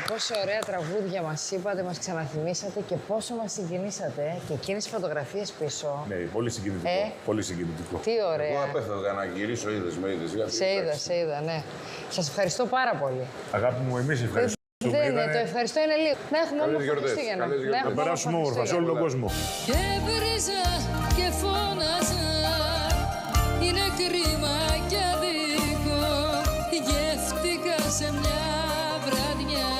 Πόσο ωραία τραγούδια μας είπατε, μας ξαναθυμίσατε και πόσο μας συγκινήσατε. Και εκείνες οι φωτογραφίες πίσω. Ναι, πολύ συγκινητικό. Πολύ συγκινητικό. Τι ωραία. Εγώ απέφευγα να γυρίσω, Σε είδα, ναι. Σας ευχαριστώ πάρα πολύ. Αγάπη μου, εμείς ευχαριστούμε. Δεν είναι, το ευχαριστώ είναι λίγο. Να έχουμε όμορφα Χριστούγεννα. Να περάσουμε όμορφα σε όλο τον κόσμο. Και βρίζα και φώναζα, είναι κρίμα και αδίκο. Γεύτηκα σε μια βραδιά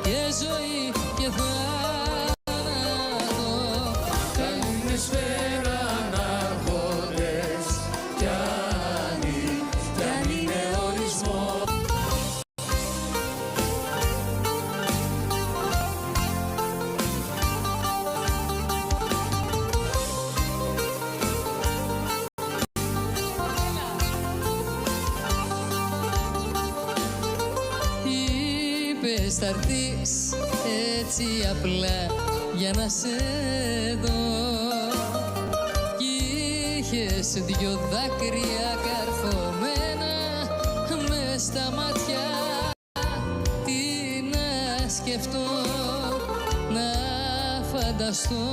και ζωή και θάνατο. Καλημεσφαίραν άρχοντες κι αν είναι ορισμό. Είπες θα έρθεις έτσι απλά για να σε δω κι είχες δυο δάκρυα καρφωμένα μες στα μάτια. Τι να σκεφτώ, να φανταστώ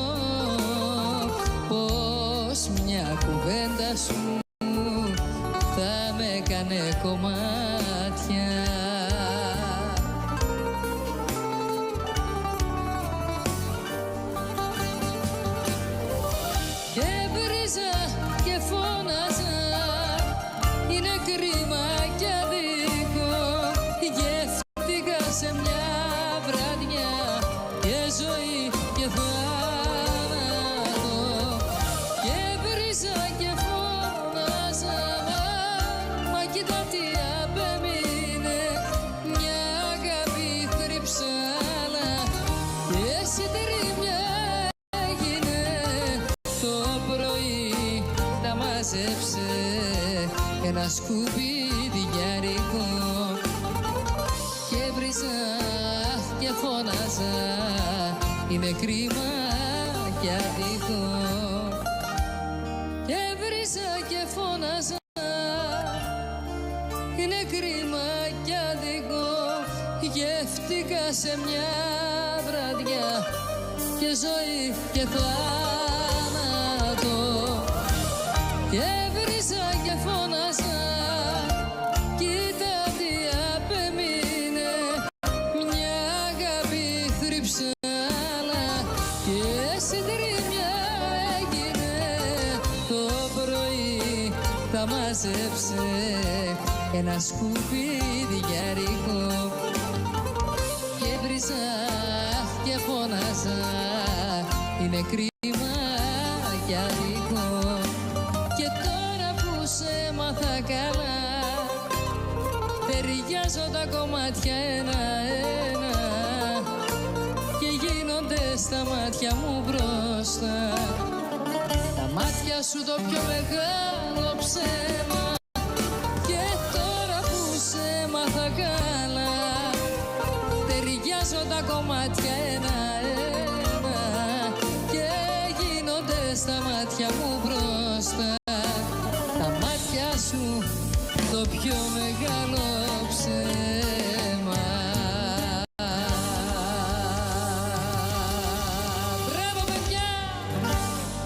πως μια κουβέντα σου θα με έκανε κομμάτια. Και βρίζα και φώναζα, είναι κρίμα και αδίκο. Γεύτηκα σε μια βραδιά και ζωή και θάνατο. Και βρίζα και φώναζα, μα κοίτα τι απέμεινε. Μια αγάπη θρυψάλα και συντηρήμια έγινε. Το πρωί τα μάζεψε ένα σκουπιδιάρικο και βρίζα και φώναζα, είναι κρίμα και αδίκο. Και βρίζα και φώναζα, είναι κρίμα και αδίκο. Γεύτηκα σε μια βραδιά και ζωή και θάνατο. Και βρίζα και φώναζα, κοίτα τι απέμεινε. Μια αγάπη θρυψάλα και συντρίμια έγινε. Το πρωί τα μάζεψε ένα σκουπιδιάρικο και βρίζα και φώναζα, είναι κρίμα και αδίκο. Και τώρα που σε μάθα καλά, ταιριάζω τα κομμάτια ένα-ένα και γίνονται στα μάτια μου μπροστά. Τα μάτια σου το πιο μεγάλο ψέμα. Και τώρα που σε μάθα καλά, ταιριάζω τα κομμάτια ένα-ένα και γίνονται στα μάτια μου μπροστά. Τα μάτια σου το πιο μεγάλο ψέμα.